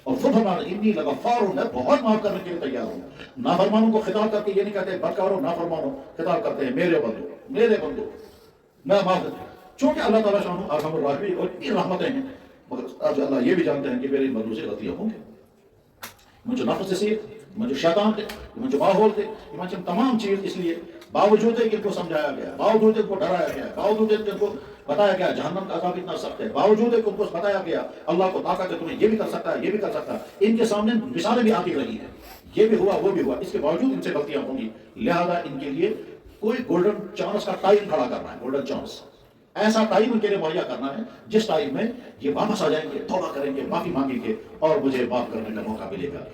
اور وہ فرمانا انی لغفار ہوں، میں بہت معاف کرنے کے لیے تیار ہوں. نافرمانوں کو خطاب کر کے یہ نہیں کہتے بدکاروں نافرمانوں، خطاب کرتے ہیں میرے بندو میرے بندو، میں معاف کرتا ہوں. چونکہ اللہ تعالیٰ شانہ ارحم الراحمین اور اتنی رحمتیں ہیں، مگر آج اللہ یہ بھی جانتے ہیں کہ میرے بندوں سے غلطیاں ہوں گی. مجھے نفس سے مجھے شیطان تھے، مجھے ماحول تھے، مجھے تمام چیز اس لیے باوجود ہے کہ ان کو سمجھایا گیا، باوجود ان کو ڈرایا گیا، باوجود ان کو بتایا گیا جہنم کا عذاب اتنا سخت ہے، باوجود ان کو بتایا گیا اللہ کو طاقت ہے، تمہیں یہ بھی کر سکتا ہے یہ بھی کر سکتا ہے، ان کے سامنے مثالیں بھی آتی رہی ہیں، یہ بھی ہوا وہ بھی ہوا، اس کے باوجود ان سے غلطیاں ہوں گی. لہذا ان کے لیے کوئی گولڈن چانس کا ٹائم کھڑا کرنا ہے، گولڈن چانس ایسا ٹائم ان کے لیے مہیا کرنا ہے جس ٹائم میں یہ واپس آ جائیں گے، توبہ کریں گے، معافی مانگیں گے اور مجھے معاف کرنے کا موقع ملے گا.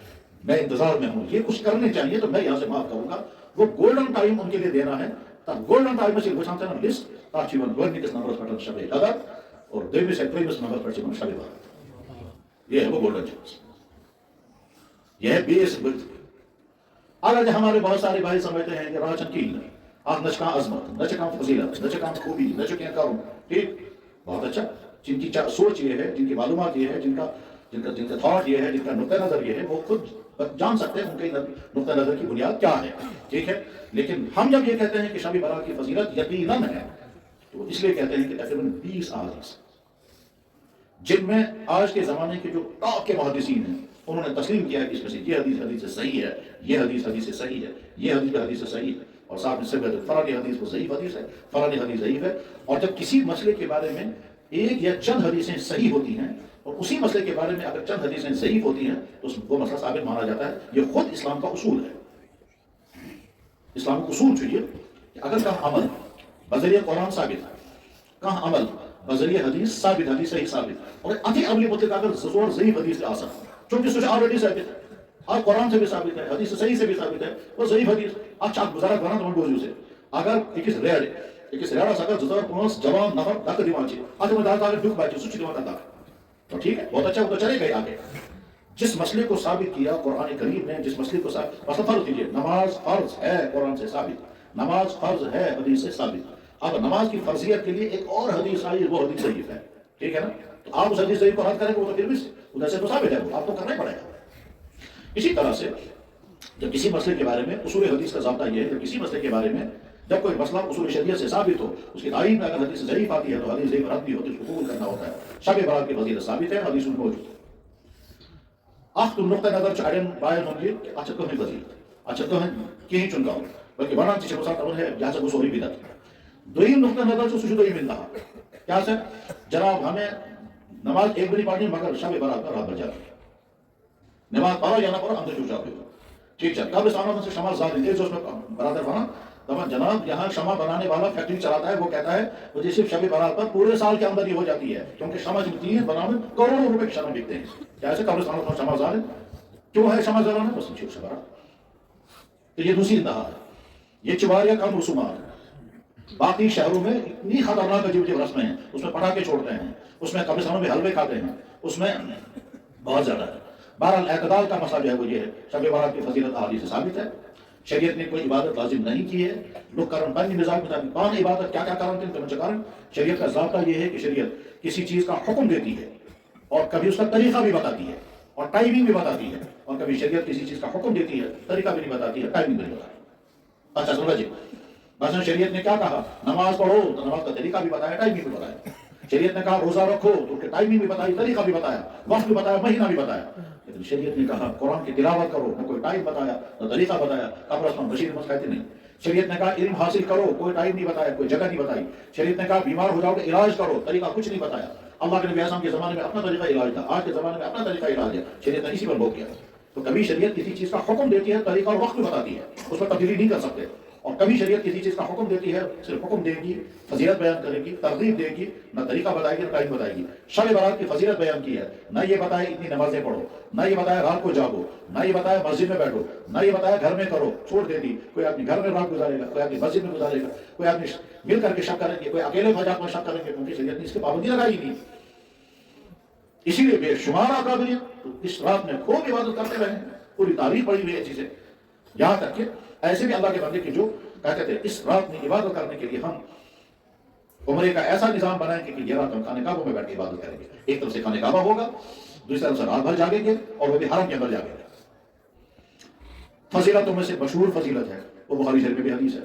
میں انتظار میں ہوں، یہ کچھ کرنے چاہیے تو میں یہاں سے معاف کروں گا. وہ گولڈن ٹائم ان کے لیے دینا ہے. گولڈن ٹائم سے بچانا لسٹ تاچیون گورنمنٹ نمبر پٹن شب قدر اور دویمس ہے پریمس نمبر پر چون شب بارات. یہ ہے وہ گولڈن چانس، یہ ہے بیس بلد. اگر ہمارے بہت سارے بھائی سمجھتے ہیں کہ راچن کی آپ نچکاں عظمت، نچکاں فضیلت، نچکاں خوبی، نچکاں کرم، ٹھیک بہت اچھا. جن کی سوچ یہ ہے، جن کی معلومات یہ ہے، جن کا تھاٹ یہ ہے، جن کا نقطہ نظر یہ ہے، وہ خود جان سکتے ہیں ان کے نقطہ نظر کی بنیاد کیا ہے، ٹھیک ہے. لیکن ہم جب یہ کہتے ہیں کہ شب برات کی فضیلت یقیناً ہے تو اس لیے کہتے ہیں کہ تقریباً 20 احادیث جن میں آج کے زمانے کے جو ٹاپ کے محدثین ہیں انہوں نے تسلیم کیا ہے کہ اس میں سے یہ حدیث سے صحیح ہے، یہ حدیث سے صحیح ہے، یہ حدیث سے صحیح ہے، اور ساتھ میں صرف فلانی حدیث وہ ضعیف حدیث ہے، فلانی حدیث ضعیف ہے. اور جب کسی مسئلے کے بارے میں ایک یا چند حدیثیں صحیح ہوتی ہیں اور اسی مسئلے کے بارے میں اگر چند حدیثیں ضعیف ہوتی ہیں تو وہ مسئلہ ثابت مانا جاتا ہے. یہ خود اسلام کا اصول ہے. اسلام کا اصول چاہیے کہ اگر کہاں عمل بذریعہ قرآن ثابت ہے، کہاں عمل بذریعہ حدیث ثابت، حدیث صحیح ثابت، اور اتھی عملی مطلق اگر زور ضعیف حدیث کے آسان چونکہ سوچ آلریڈی ثابت ہے، اور قرآن سے بھی ثابت ہے، حدیث صحیح سے بھی ثابت ہے، وہ ضعیف حدیث اچھا گزارا بنا تو ڈوزیو سے اگر ایک ریاڑ سکر زدار پانس جوان نفر دک دیوان چاہیے اگر میں دارتا ڈوک بائی سوچ دیوان دک تو ٹھیک ہے، بہت اچھا، وہ تو چلے گئے آگے. جس مسئلے کو ثابت کیا قرآن کریم نے، جس مسئلے کو ثابت مثلا فرض کیجیے نماز فرض ہے قرآن سے ثابت، نماز فرض ہے حدیث سے ثابت. اب نماز کی فرضیت کے لیے ایک اور حدیث آئی، وہ حدیث ضعیف ہے، ٹھیک ہے نا، تو آپ اس حدیث ضعیف کو رد کریں گے، وہ تو پھر بھی ادھر سے تو ثابت ہے، وہ آپ کو کرنا ہی پڑے گا. اسی طرح سے جب کسی مسئلے کے بارے میں اصول حدیث کا ضابطہ یہ ہے کہ کسی مسئلے کے بارے میں جب کوئی مسئلہ اصول شریعت سے ثابت ہو، اس کی تعین میں اگر حدیث ضعیف آتی ہے تو حدیث ضعیف رد بھی ہوتی ہے، اس کو قبول کرنا ہوتا ہے. شب برات کی فضیلت ثابت ہے، حدیث موجود ہے. اخ تم نقطہ نظر چاڑن باین ہوں گے کہ اچھا تو ہے فضیلت، اچھا تو ہے کہیں چن گاؤں بلکہ ونان چیز مسا کرو ہے یہاں سے وہ سوری بدت. دویم نقطہ نظر سے سوچو دویم ملتا کیا سے جناب ہمیں نماز ایک بری پڑھنی مگر شب برات پر رات بجا نماز پڑھو یا نہ پڑھو اندر چوچا ہوئے ٹھیک ہے. کب اس آنوں سے شمع زاد ایک جو اس میں برادر بنا تمام جناب یہاں شمع بنانے والا فیکٹری چلاتا ہے، وہ کہتا ہے مجھے صرف شب برات پر پورے سال کے اندر ہی ہو جاتی ہے کیونکہ شمع جتنی ہے بنانے کروڑوں روپے کی شمع بکتے ہیں. کیا ایسے قبرستانوں پر شمع زاد کیوں ہے شمع زاد بس نیچے شب برات. تو یہ دوسری انتہا ہے. یہ چواریا کم رسومات ہیں. باقی شہروں میں اتنی خطرناک عجیب عجیب رسمیں ہیں، اس میں پٹاخے چھوڑتے ہیں، اس میں قبرستانوں میں حلوے کھاتے ہیں، اس میں بہت زیادہ ہے. بہرحال اعتدال کا مسئلہ جو ہے وہ یہ ہے شب برات کی فضیلت احادیث سے ثابت ہے. شریعت نے کوئی عبادت لازم نہیں کی ہے. لوگ کرن پنی مزاج مطابق کون عبادت کیا کیا کرن تم کرن. شریعت کا ضابطہ یہ ہے کہ شریعت کسی چیز کا حکم دیتی ہے اور کبھی اس کا طریقہ بھی بتاتی ہے اور ٹائمنگ بھی بتاتی ہے، اور کبھی شریعت کسی چیز کا حکم دیتی ہے طریقہ بھی نہیں بتاتی ہے، ٹائمنگ بھی نہیں بتاتی. اچھا سمجھے مثلا شریعت نے کیا کہا نماز پڑھو تو نماز کا طریقہ بھی بتایا، ٹائمنگ بھی بتایا. شریعت نے کہا روزہ رکھو تو ٹائمنگ بھی بتائی، طریقہ بھی بتایا، وقت بھی بتایا، مہینہ بھی بتایا. لیکن شریعت نے کہا قرآن کی تلاوت کرو، نہ کوئی ٹائم بتایا نہ طریقہ بتایا. قبرستان بشیر مت کہتے نہیں. شریعت نے کہا علم حاصل کرو، کوئی ٹائم نہیں بتایا، کوئی جگہ نہیں بتائی. شریعت نے کہا بیمار ہو جاؤ گے علاج کرو، طریقہ کچھ نہیں بتایا. اللہ کے نبی اعظم کے زمانے میں اپنا طریقہ علاج تھا، آج کے زمانے میں اپنا طریقہ علاج ہے. شریعت نے اسی پر روک کیا. تو کبھی شریعت کسی چیز کا حکم دیتی ہے، طریقہ اور وقت بھی بتاتی ہے، اس پر تبدیلی نہیں کر سکتے. اور کبھی شریعت کسی چیز کا حکم دیتی ہے، صرف حکم دے گی، فضیلت بیان کرے گی، ترغیب دے گی، نہ طریقہ بتائے گی نہ ٹائم بتائے گی. شب برات کی فضیلت بیان کی ہے، نہ یہ بتائے اتنی نمازیں پڑھو، نہ یہ بتایا رات کو جاگو، نہ یہ بتایا مسجد میں بیٹھو، نہ یہ بتایا گھر میں کرو، چھوڑ دے دی. کوئی آدمی گھر میں رات گزارے گا، کوئی آدمی مسجد میں گزارے گا، کوئی آدمی مل کر کے شک کریں گے، کوئی اکیلے فجات میں شک کریں گے، کیونکہ شریعت نے اس کی پابندی لگائی نہیں. اسی لیے بے شمار اکابرین تو اس رات میں خوب عبادت کرتے رہے، پوری تاریخ پڑی ہوئی ہے چیزیں. یہاں تک کہ ایسے بھی اللہ کے بندے کی جو کہتے تھے اس رات میں عبادت کرنے کے لیے ہم عمرے کا ایسا نظام بنائیں گے کہ یہ رات ہم خانہ کعبہ میں بیٹھ کے عبادت کریں گے. ایک طرف سے خانہ کعبہ ہوگا دوسری طرف سے رات بھر جاگیں گے اور وہ بھی حرم کے اندر جاگیں گے. فضیلتوں میں سے مشہور فضیلت ہے وہ بخاری شریف میں بھی حدیث ہے.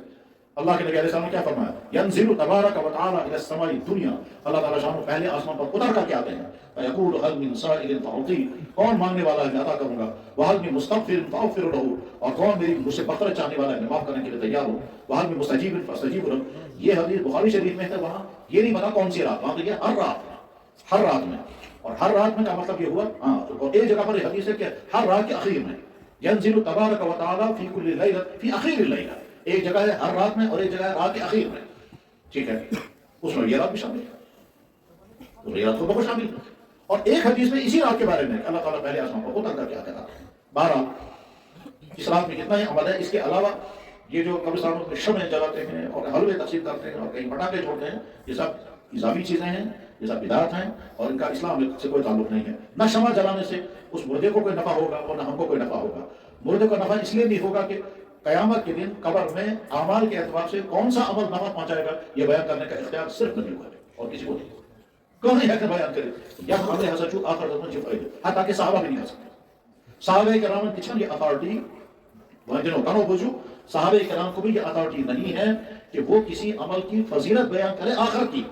اللہ کے نبی علیہ السلام نے کیا فرمایا؟ ینزل تبارک و تعالی الی السماء الدنیا، اللہ تعالیٰ شان پہلے آسمان پر اتر کر کے آتے ہیں. فیقول هل من سائل فاعطی، کون مانگنے والا ہے میں عطا کروں گا. وهل من مستغفر فاغفر له، اور کون میری مجھ سے بخشش چاہنے والا ہے میں معاف کرنے کے لیے تیار ہوں. وهل من مستجیب فاستجیب له. یہ حدیث بخاری شریف میں ہے. وہاں یہ نہیں بتا کون سی رات، وہاں یہ ہر رات، ہر رات میں. اور ہر رات میں کا مطلب یہ ہوا اور ایک جگہ پر یہ حدیث ہے کہ ہر رات کے اخیر میں ینزل تبارک و تعالی فی کل لیلۃ فی اخیر اللیلہ. ایک جگہ ہے ہر رات میں اور ایک جگہ ہے رات کے اخیر میں. ٹھیک ہے، اس میں یہ رات بھی شامل ہے، تو یہ رات کو بہت شامل ہے. اور ایک حدیث میں اسی رات کے بارے میں اللہ تعالیٰ پہلے آسمان پر اتر کر کے آتے ہیں. بہرحال اس رات میں کتنا ہی عمل ہے. اس کے علاوہ یہ جو قبرستانوں میں شمع جلاتے ہیں اور حلوے تقسیم کرتے ہیں اور کہیں پٹاخے چھوڑتے ہیں، یہ سب اضافی چیزیں ہیں، یہ سب بدعت ہیں اور ان کا اسلام سے کوئی تعلق نہیں ہے. نہ شمع جلانے سے اس مردے کو کوئی نفع ہوگا اور نہ ہم کو کوئی نفع ہوگا. مردے کو نفع اس لیے نہیں ہوگا کہ قیامت کے دن قبر میں اعمال کے اعتبار سے کون سا عمل نفع پہنچائے گا یہ بیان کرنے کا اختیار صرف نبی کو ہے اور کسی کو نہیں. کون ہے کہ بیان کرے یا ہمارے حضرت آخر زمان جو فائدہ حتیٰ کہ صحابہ بھی نہیں کر سکتے. صحابہ کرام کی یہ اتھارٹی جنہوں کنوں بوجھو صحابہ کرام کو بھی یہ اتھارٹی نہیں ہے کہ وہ کسی عمل کی فضیلت بیان کرے آخرت کی.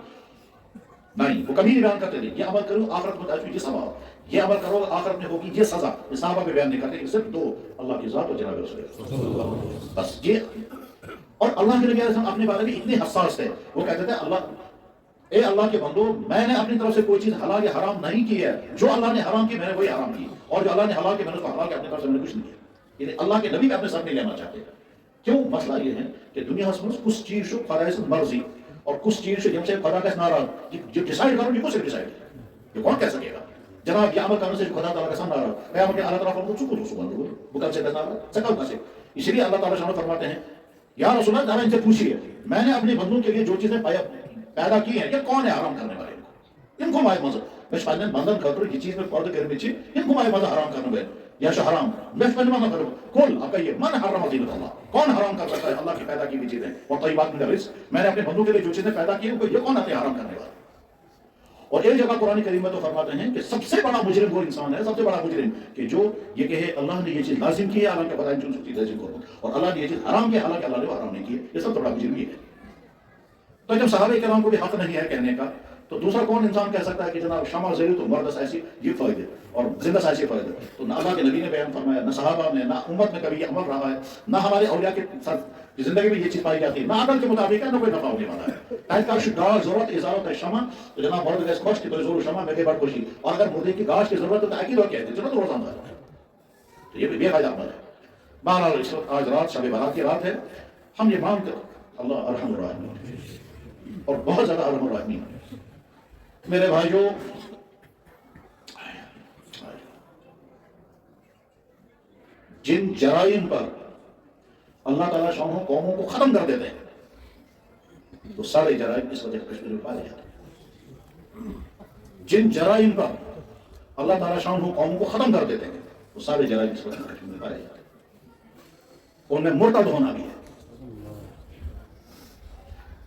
نہیں، وہ کبھی نہیں بیان کرتے تھے یہ عمل کرو آخرت میں تجویز ثواب، یہ عمل کرو آخرت میں ہوگی یہ سزا. یہ صحابہ بھی بیان نہیں کرتے کہ صرف دو، اللہ کی ذات اور جناب رسول بس یہ. اور اللہ کے نبی علیہ السلام اپنے بارے میں اتنے حساس تھے، وہ کہتے تھے اے اللہ کے بندو، میں نے اپنی طرف سے کوئی چیز حلال یا حرام نہیں کی ہے، جو اللہ نے حرام کی میں نے وہی حرام کی، اور جو اللہ نے حلال کی میں نے اس کو حلال کی، اپنی طرف سے میں نے کچھ نہیں کیا. یعنی اللہ کے نبی اپنے ساتھ نہیں لینا چاہتے. کیوں؟ مسئلہ یہ ہے کہ دنیا میں کچھ چیز کو خدا سے مرضی اور کچھ چیز سے جب سے خدا کا ناراض جو ڈیسائیڈ کرو یہ کچھ ڈیسائیڈ ہے، یہ کون کہہ سکے گا جناب یہ عمل کرنے سے خدا تعالیٰ کا سامنا رہا قیامت کے اللہ تعالیٰ فرماتا ہے چکو دوسروں بندو بکل سے کہتا ہے سکل کا سے. اسی لیے اللہ تعالیٰ شان فرماتے ہیں یا رسول اللہ تعالیٰ ان سے پوچھیے میں نے اپنے بندوں کے لیے جو چیزیں پیدا کی ہیں یہ کون ہے حرام کرنے والے ان کو مائے مزہ میں شاید بندن خاطر یہ چیز میں پردہ کرنے میں ان کو مائے مزہ حرام کرنے والے یا شو حرام میں شاید مانا کروں کل آپ کا یہ من حرام زینت اللہ، کون حرام کر سکتا ہے اللہ کی پیدا کی ہوئی چیزیں اور طیبات من الرزق. میں نے اپنے بندوں کے لیے جو چیزیں پیدا کی ہیں یہ کون آتے ہیں حرام کرنے والا. اور ایک جگہ قرآن کریم میں تو فرماتے ہیں کہ سب سے بڑا مجرم وہ انسان ہے، سب سے بڑا مجرم کہ جو یہ کہے اللہ نے یہ چیز لازم کی ہے حالانکہ بتائیں چن سکتی لازم کرو، اور اللہ نے یہ چیز حرام کی حالانکہ اللہ نے وہ حرام نہیں کی ہے. یہ سب سے بڑا مجرم یہ ہے. تو جب صحابہ کرام کو بھی حق نہیں ہے کہنے کا تو دوسرا کون انسان کہہ سکتا ہے کہ جناب شمع ضرور تو مرد ایسی یہ فائدے اور زندہ ایسی فائدے. تو نہ اللہ کے نبی نے بیان فرمایا، نہ صحابہ نے، نہ امت میں کبھی یہ عمل رہا ہے، نہ ہمارے اولیاء کے ساتھ زندگی میں یہ چیز پائی جاتی ہے، نہ عقل کے مطابق ہے نہ کوئی نفع ہونے والا ہے. کاش گاش ضرورت ازارت ہے شمع تو جناب مرد گیس خوش کی تو ضرور شمع میں کئی بار خوشی، اور اگر مردے کی گاش کی ضرورت ہے تو عقید اور کہتے ضرورت روزانہ ہے. تو یہ بھی فائدہ عمل ہے. بہرحال اس وقت آج رات شب برات کی رات ہے. ہم یہ مانتے اللہ ارحم الراحمین اور بہت زیادہ ارحم الراحمین. میرے بھائیوں جن جرائم پر اللہ تعالیٰ شانوں قوموں کو ختم کر دیتے ہیں وہ سارے جرائم اس وجہ کشمیر میں پائے جاتے ہیں. جن جرائم پر اللہ تعالیٰ شانوں قوموں کو ختم کر دیتے ہیں وہ سارے جرائم اس وجہ کشمیر میں پائے جاتے ہیں. ان میں مرتد ہونا بھی ہے،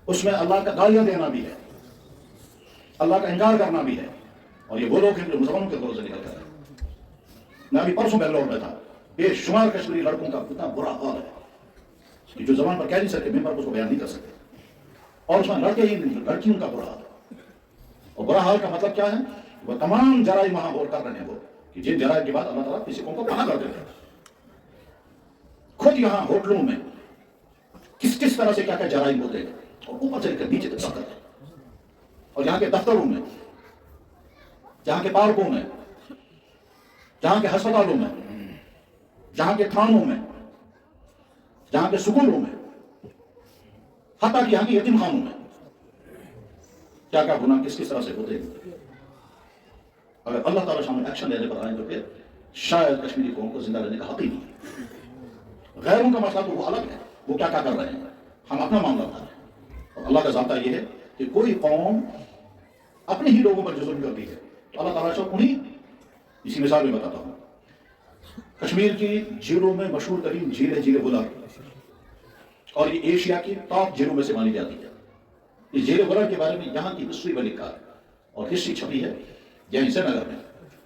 اس میں اللہ کا گالیاں دینا بھی ہے، اللہ کا انکار کرنا بھی ہے. اور یہ وہ لوگ ہیں جو مسلمانوں کے دور سے نکل کر ہیں. میں ابھی پرسوں بنگلور میں تھا، بے شمار کشمیری لڑکوں کا اتنا برا حال ہے کہ جو زبان پر کہہ نہیں سکتے ممبر پر اس کو بیان نہیں کر سکتے. اور اس میں لڑکے ہی نہیں لڑکیوں کا برا حال ہے. اور برا حال کا مطلب کیا ہے؟ وہ تمام جرائم وہاں غور کر رہے ہیں وہ کہ جن جرائم کے بعد اللہ تعالیٰ کسی قوم کو پناہ کر دیتے ہیں. خود یہاں ہوٹلوں میں کس طرح سے کیا کیا جرائم ہوتے ہیں اور اوپر سے نیچے تک سب کرتے ہیں. اور جہاں کے دفتروں میں، جہاں کے پارکوں میں، جہاں کے ہسپتالوں میں، جہاں کے تھانوں میں، جہاں کے سکولوں میں، حتیٰ کہ یہاں کے یتیم خانوں میں کیا کیا گناہ کس طرح سے ہوتے ہیں. اگر اللہ تعالیٰ شامل ایکشن لینے پر آئیں تو پھر شاید کشمیری قوم کو زندہ رہنے کا حق ہی نہیں ہے. غیروں کا مسئلہ تو وہ الگ ہے، وہ کیا کر رہے ہیں، ہم اپنا معاملہ بتا رہے ہیں. اور اللہ کا ضابطہ یہ ہے کہ کوئی قوم اپنے ہی لوگوں پر جو ظلم کرتی ہے تو اللہ تعالیٰ سے انہیں اسی مثال میں بتاتا ہوں. کشمیر کی جھیلوں میں مشہور ترین جھیل ہے جھیل بلر، اور یہ ایشیا کی ٹاپ جھیلوں میں سے مانی جاتی ہے. اس جھیل بلر کے بارے میں یہاں کی ہسٹری میں لکھا ہے اور ہسٹری چھپی ہے یہیں سری نگر میں.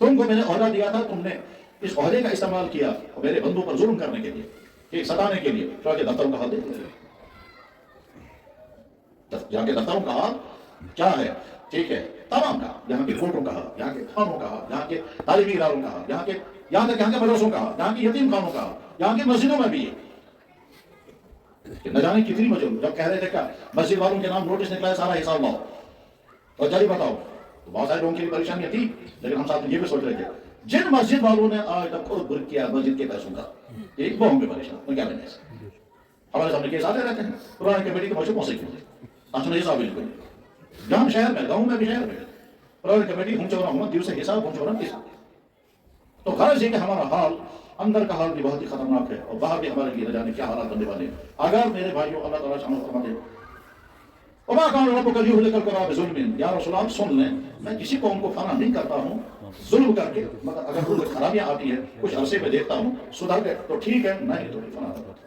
تم کو میں نے عہدہ دیا تھا، تم نے اس عہدے کا استعمال کیا اور میرے بندوں پر ظلم کرنے کے لیے، کہ ستانے کے لیے۔ تو آگے دفتروں کا حال دیکھ لیں، جہاں کے دفتروں کا حال کیا ہے، ٹھیک ہے، تمام کا، یہاں کے کورٹوں کا حال، یہاں کے تھانوں کا حال، یہاں کے تعلیمی اداروں کا حال، یہاں تک یہاں کے مدرسوں کا حال، یہاں کی یتیم خانوں کا حال، یہاں کی مسجدوں میں بھی ہے کہ نہ جانے کتنی مسجد، جب کہہ رہے تھے کیا مسجد والوں کے نام نوٹس نکلا ہے سارا حساب لاؤ اور جلدی بتاؤ، تو بہت سارے لوگوں کی پریشانیاں تھی، لیکن ہم ساتھ میں یہ بھی سوچ رہے تھے جن مسجد والوں نے آج تک خود برک کیا مسجد کے پیسوں کا، ایک وہ ہوں گے پریشان، ان کیا لینے سے ہمارے سامنے کیس آتے رہتے ہیں، پرانی کمیٹی کے مسجد پہنچے کیوں اچھا نہیں حساب بالکل جہاں شہر میں گاؤں میں بھی شہر میں پرانی کمیٹی ہم چورا ہوں دیو سے حساب ہم چورا کس، تو غرض یہ کہ ہمارا حال اندر کا حال بھی بہت ہی خطرناک ہے اور باہر بھی ہمارے لیے نہ جانے کیا حالات بننے والے ہیں۔ اگر میرے بھائیوں اللہ تعالیٰ شامل فرما دے وما کان ربک لیہلک القری بظلم، یا رسول اللہ سن لیں میں کسی قوم کو فنا نہیں کرتا ہوں ظلم کر کے، مگر اگر ان کو خرابیاں آتی ہیں کچھ عرصے میں دیکھتا ہوں سدھر گئے تو ٹھیک ہے، نہیں تو فنا کرتا ہوں۔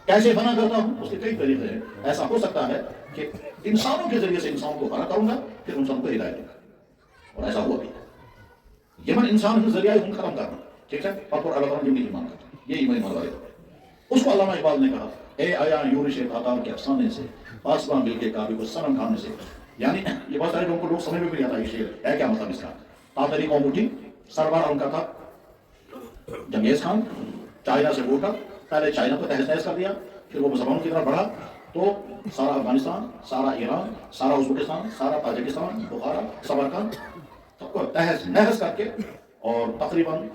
کیسے فنا کرتا ہوں اس کے کئی طریقے ہیں، ایسا ہو سکتا ہے کہ انسانوں کے ذریعے سے انسان کو فنا کروں گا پھر انسان کو ہدایت دوں گا، اور ایسا ہوا بھی یہ من انسان کے ذریعے ان ختم کرنا، ٹھیک ہے، اور پھر اللہ تعالیٰ جن کی ایمان کرتا یہ ایمان والے اس کو علامہ اقبال نے کہا اے آیا یورش تاتار کے افسانے سے آسمان مل کے کعبے کو صنم کھانے سے، یعنی یہ بہت سارے لوگوں کو سمجھ میں بھی نہیں آتا یہ شعر ہے کیا مطلب اس کا۔ تاتاری قوم اٹھی، سربراہ ان کا تھا جنگیز خان، چائنا سے ووٹا، پہلے چائنا کو تہز نہز کر دیا، پھر وہ مسلمانوں کی طرف بڑھا تو سارا افغانستان، سارا ایران، سارا ازبکستان، سارا تاجکستان، بخارا، سمرقند سب کو تہز نہز کر کے، اور تقریباً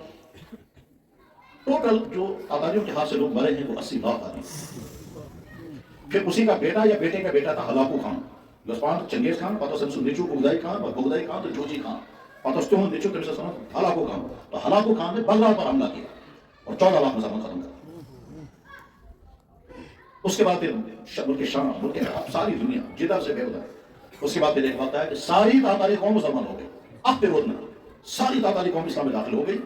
ٹوٹل جو تاتاریوں کے ہاتھ سے لوگ مرے ہیں وہ 80 لاکھ آدمی۔ پھر اسی کا بیٹا یا بیٹے کا بیٹا تھا ہلاکو خان، یوسپان چنگیز خان، پتہ سن نیچو بغدائی خان، اور بغدائی خان تو جوجی خان، پتہ ستون نیچو تم سے سن ہلاکو خان، تو ہلاکو خان نے بغداد پر حملہ کیا اور 14 لاکھ مسلمان ختم کر۔ اس کے بعد پھر ملک شام، ملک عراق، ساری دنیا جدھر سے بے ادھر، اس کے بعد پھر ایک بات ہے کہ ساری تاتاری قوم مسلمان ہو گئی، اب پھر روز میں ساری تاتاری قوم اسلام میں داخل ہو گئی،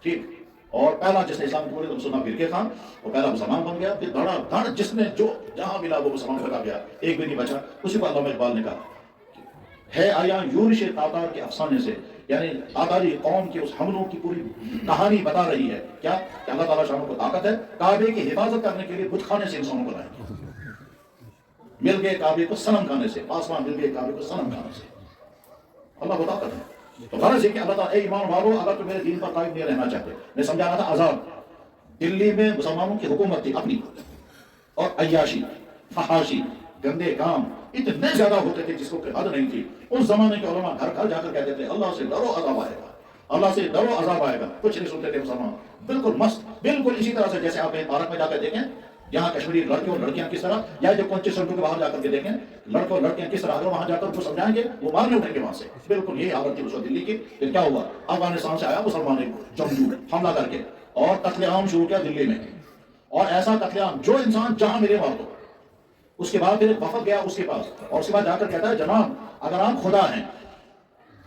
ٹھیک، اور پہلا جس نے اسلام کو بولے مسلمان فرقے خان، وہ پہلا مسلمان بن گیا، پھر دھڑا دھڑ جس نے جو جہاں ملا وہ مسلمان بنا گیا، ایک بھی نہیں بچا۔ اسی کو علامہ اقبال نے کہا ہے آیا یورش تاتار کے افسانے سے، یعنی تاتاری قوم کے اس حملوں کی پوری کہانی بتا رہی ہے کیا کہ اللہ تعالیٰ شاہ کو طاقت ہے کعبے کی حفاظت کرنے کے لیے بت خانے سے انسانوں کو لائے، مل گئے کعبے کو صنم کھانے سے، آسمان مل گئے کعبے کو صنم کھانے سے، اللہ کو طاقت ہے۔ تو غرض ہے کہ اللہ تعالیٰ اے ایمان والو اگر تم میرے دین پر قائم نہیں رہنا چاہتے، میں سمجھانا تھا عذاب، دلی میں مسلمانوں کی حکومت تھی اپنی، اور عیاشی، فحاشی، گندے کام اتنے زیادہ ہوتے تھے جس کو حد نہیں تھی۔ اس زمانے کے علماء گھر گھر جا کر کہتے تھے اللہ سے ڈرو عذاب آئے گا، اللہ سے ڈرو عذاب آئے گا، کچھ نہیں سنتے تھے مسلمان، بالکل مست، بالکل اسی طرح سے جیسے آپ پارک میں جا کر دیکھیں یہاں کشمیری لڑکے اور لڑکیاں کس طرح، یا جو کونچے سڑکوں کے باہر جا کر کے دیکھیں لڑکے اور لڑکیاں کس طرح، اگر وہاں جا کر وہ سمجھائیں گے وہ مارنے اٹھیں گے وہاں سے، بالکل یہی حالت تھی اس وقت دلی کی۔ پھر کیا ہوا، افغانستان سے آیا مسلمان جنگجو حملہ کر کے اور قتل عام شروع کیا دلی میں، اور ایسا قتل عام جو انسان جہاں ملے وہاں تو۔ اس کے بعد پھر ایک وفد گیا اس کے پاس اور اس کے بعد جا کر کہتا ہے جناب اگر آپ خدا ہیں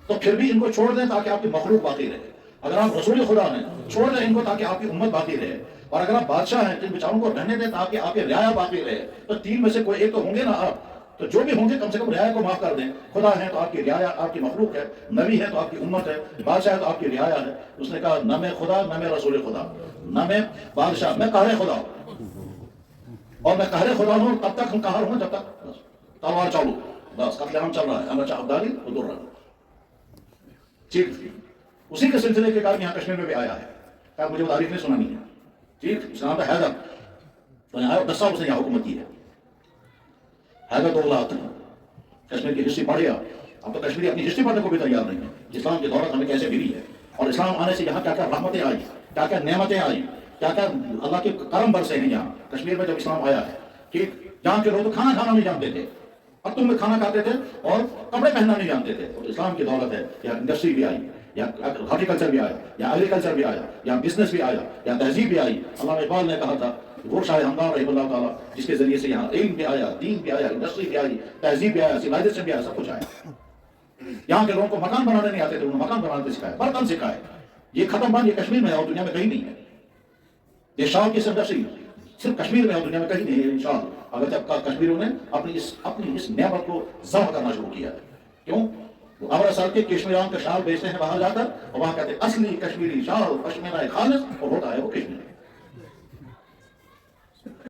تو پھر بھی ان کو چھوڑ دیں تاکہ آپ کی مخلوق باقی رہے، اگر آپ رسول خدا ہیں چھوڑ دیں ان کو تاکہ آپ کی امت باقی رہے، اور اگر آپ بادشاہ ہیں تو ان بیچاروں کو رہنے دیں تاکہ آپ کی رعایا باقی رہے۔ تو تین میں سے کوئی ایک تو ہوں گے نا آپ، تو جو بھی ہوں گے کم سے کم رعایا کو معاف کر دیں، خدا ہے تو آپ کی رعایا آپ کی مخلوق ہے، نبی ہے تو آپ کی امت ہے، بادشاہ ہے تو آپ کی رعایا ہے۔ اس نے کہا نہ میں خدا نہ میں رسول خدا نہ میں بادشاہ، میں قاہر خدا ہوں، اور میں قاہر خدا ہوں تب تک ہم قاہر ہوں جب تک تلوار چالو، بس قتل عام چل رہا ہے، امر عبدالی ادھر رہا ٹھیک۔ اسی کے سلسلے کے کارن یہاں کشمیر میں بھی آیا ہے، کہا مجھے وہ تاریخ نہیں سنانی ہے، ٹھیک، اسلام کا حیدر تو یہاں 10 سال اس نے یہاں حکومت کی ہے، حیدر دولت کشمیر کی ہسٹری پڑھے اب تو کشمیری اپنی ہسٹری پڑھنے کو بھی تیار نہیں ہے، اسلام کی دولت ہمیں کیسے ملی ہے، اور اسلام آنے سے یہاں کیا کیا رحمتیں آئی، کیا کیا نعمتیں آئی، کیا کیا اللہ کے کرم برسے ہیں یہاں کشمیر میں جب اسلام آیا ہے، ٹھیک، جہاں کے لوگ تو کھانا کھانا نہیں جانتے تھے، اب تم میں کھانا کھاتے تھے اور کپڑے پہننا نہیں جانتے تھے، اور اسلام کی دولت ہے یا انڈسٹری بھی آئی، یا ہارٹیکلچر بھی آیا، یا ایگریکلچر بھی آیا، یا بزنس بھی آیا، یا تہذیب بھی آئی۔ علامہ اقبال نے کہا تھا وہ شاہ ہمدان رحمہ اللہ تعالیٰ جس کے ذریعے سے یہاں علم بھی آیا، دین بھی آیا، انڈسٹری بھی آئی، تہذیب بھی آیا، سویلائزیشن بھی آیا، سب کچھ آیا۔ یہاں کے لوگوں کو مکان بنانے نہیں آتے تھے، انہوں نے مکان بنانے سکھائے، برتن سکھائے، یہ ختم بند یہ کشمیر میں ہے اور دنیا میں کہیں نہیں ہے، یہ شال کی انڈسٹری صرف کشمیر میں اور دنیا میں کہیں نہیں ہے یہ شال، اگر جب کشمیریوں نے اپنی اس نعمت کو ضبط کرنا شروع کیا ہے، کیوں وہ امرتسر کے کشمیران کا شال بیچتے ہیں باہر جا کر، اور وہاں کہتے ہیں اصلی کشمیری شال پشمینہ خالص، اور ہوتا ہے وہ کشمیر